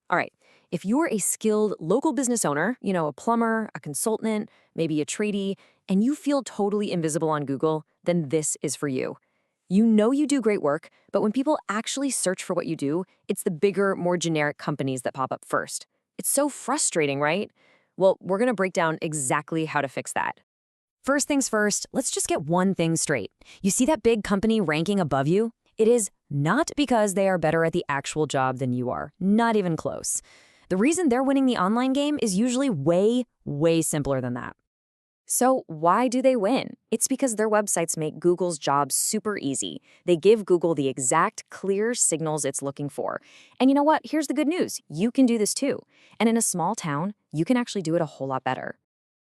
All right. If you're a skilled local business owner, a plumber, a consultant, maybe a tradie, and you feel totally invisible on Google, then this is for you. You know you do great work, but when people actually search for what you do, it's the bigger, more generic companies that pop up first. It's so frustrating, right? Well, we're going to break down exactly how to fix that. First things first, let's just get one thing straight. You see that big company ranking above you? It is not because they are better at the actual job than you are, not even close. The reason they're winning the online game is usually way, way simpler than that. So why do they win? It's because their websites make Google's job super easy. They give Google the exact clear signals it's looking for. And you know what? Here's the good news. You can do this too. And in a small town, you can actually do it a whole lot better.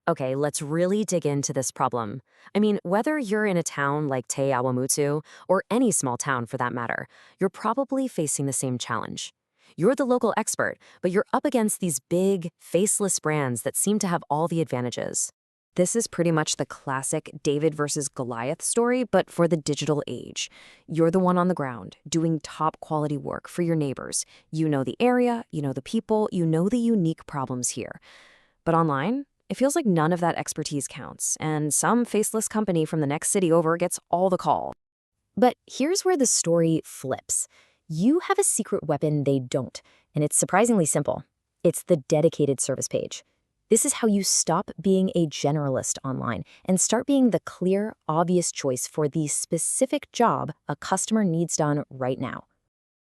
Okay, let's really dig into this problem. I mean, whether you're in a town like Te Awamutsu, or any small town for that matter, you're probably facing the same challenge. You're the local expert, but you're up against these big, faceless brands that seem to have all the advantages. This is pretty much the classic David versus Goliath story, but for the digital age. You're the one on the ground, doing top quality work for your neighbors. You know the area, you know the people, you know the unique problems here. But online, it feels like none of that expertise counts, and some faceless company from the next city over gets all the call. But here's where the story flips. You have a secret weapon they don't, and it's surprisingly simple. It's the dedicated service page. This is how you stop being a generalist online and start being the clear, obvious choice for the specific job a customer needs done right now.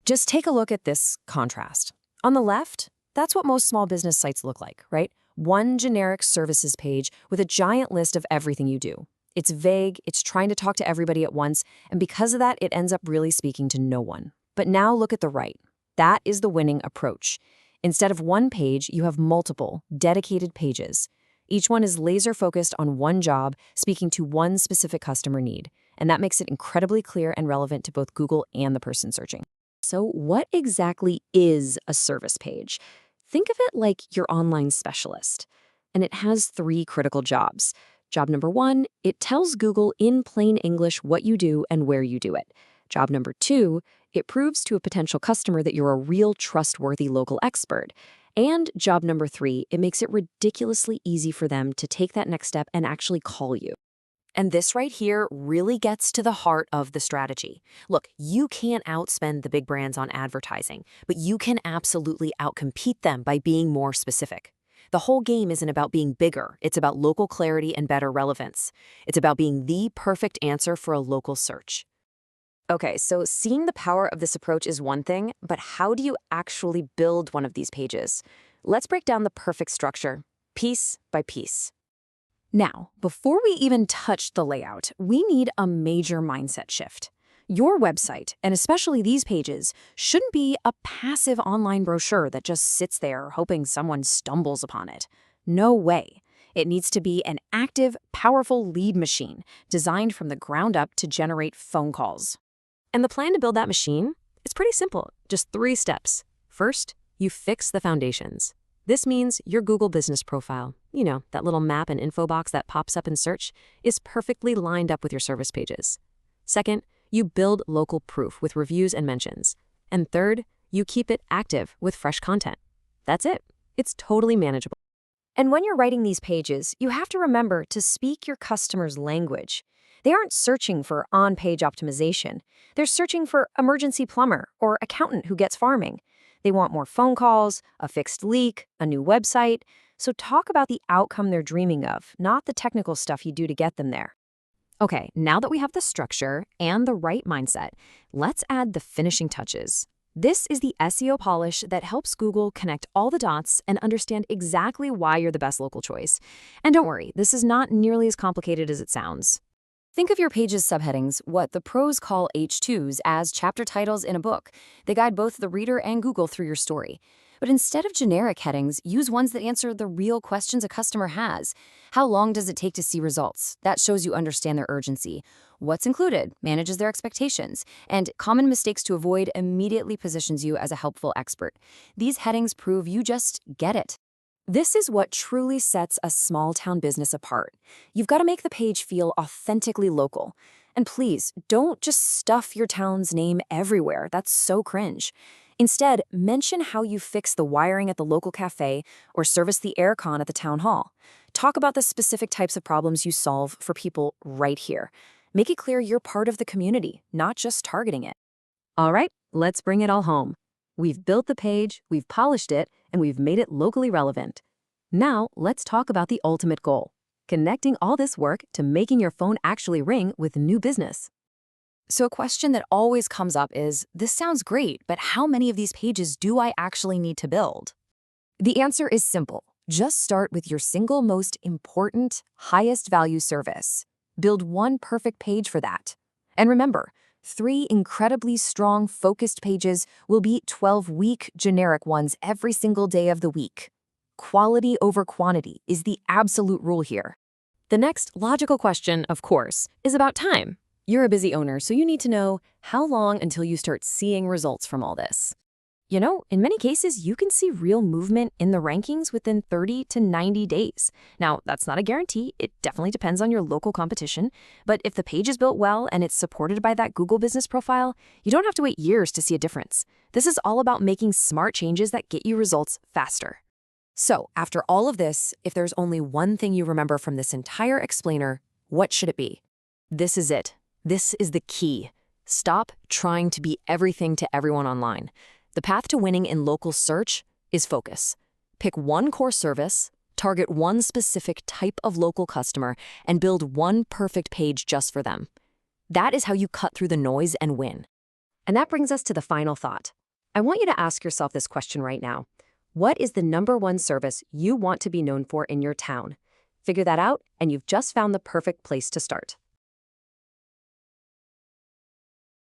Just take a look at this contrast. On the left, that's what most small business sites look like, right? One generic services page with a giant list of everything you do. It's vague, it's trying to talk to everybody at once, and because of that, it ends up really speaking to no one. But now look at the right. That is the winning approach. Instead of one page, you have multiple, dedicated pages. Each one is laser-focused on one job, speaking to one specific customer need, and that makes it incredibly clear and relevant to both Google and the person searching. So what exactly is a service page? Think of it like your online specialist. And it has three critical jobs. Job number one, it tells Google in plain English what you do and where you do it. Job number two, it proves to a potential customer that you're a real trustworthy local expert. And job number three, it makes it ridiculously easy for them to take that next step and actually call you. And this right here really gets to the heart of the strategy. Look, you can't outspend the big brands on advertising, but you can absolutely outcompete them by being more specific. The whole game isn't about being bigger. It's about local clarity and better relevance. It's about being the perfect answer for a local search. Okay, so seeing the power of this approach is one thing, but how do you actually build one of these pages? Let's break down the perfect structure, piece by piece. Now, before we even touch the layout, we need a major mindset shift. Your website, and especially these pages, shouldn't be a passive online brochure that just sits there hoping someone stumbles upon it. No way. It needs to be an active, powerful lead machine designed from the ground up to generate phone calls. And the plan to build that machine? It's pretty simple, just 3 steps. First, you fix the foundations. This means your Google business profile, that little map and info box that pops up in search, is perfectly lined up with your service pages. Second, you build local proof with reviews and mentions. And third, you keep it active with fresh content. That's it. It's totally manageable. And when you're writing these pages, you have to remember to speak your customer's language. They aren't searching for on-page optimization. They're searching for emergency plumber or accountant who gets farming. They want more phone calls, a fixed leak, a new website. So talk about the outcome they're dreaming of, not the technical stuff you do to get them there. Okay, now that we have the structure and the right mindset, let's add the finishing touches. This is the SEO polish that helps Google connect all the dots and understand exactly why you're the best local choice. And don't worry, this is not nearly as complicated as it sounds. Think of your page's subheadings, what the pros call H2s, as chapter titles in a book. They guide both the reader and Google through your story. But instead of generic headings, use ones that answer the real questions a customer has. How long does it take to see results? That shows you understand their urgency. What's included manages their expectations. And common mistakes to avoid immediately positions you as a helpful expert. These headings prove you just get it. This is what truly sets a small-town business apart. You've got to make the page feel authentically local. And please, don't just stuff your town's name everywhere. That's so cringe. Instead, mention how you fix the wiring at the local cafe or service the aircon at the town hall. Talk about the specific types of problems you solve for people right here. Make it clear you're part of the community, not just targeting it. All right, let's bring it all home. We've built the page, we've polished it, and we've made it locally relevant. Now, let's talk about the ultimate goal: connecting all this work to making your phone actually ring with new business. So a question that always comes up is, this sounds great, but how many of these pages do I actually need to build? The answer is simple. Just start with your single most important, highest value service. Build one perfect page for that. And remember, 3 incredibly strong, focused pages will beat 12 weak, generic ones every single day of the week. Quality over quantity is the absolute rule here. The next logical question, of course, is about time. You're a busy owner, so you need to know how long until you start seeing results from all this. You know, in many cases, you can see real movement in the rankings within 30 to 90 days. Now, that's not a guarantee. It definitely depends on your local competition. But if the page is built well and it's supported by that Google business profile, you don't have to wait years to see a difference. This is all about making smart changes that get you results faster. So, after all of this, if there's only one thing you remember from this entire explainer, what should it be? This is it. This is the key. Stop trying to be everything to everyone online. The path to winning in local search is focus. Pick one core service, target one specific type of local customer, and build one perfect page just for them. That is how you cut through the noise and win. And that brings us to the final thought. I want you to ask yourself this question right now. What is the #1 service you want to be known for in your town? Figure that out, and you've just found the perfect place to start.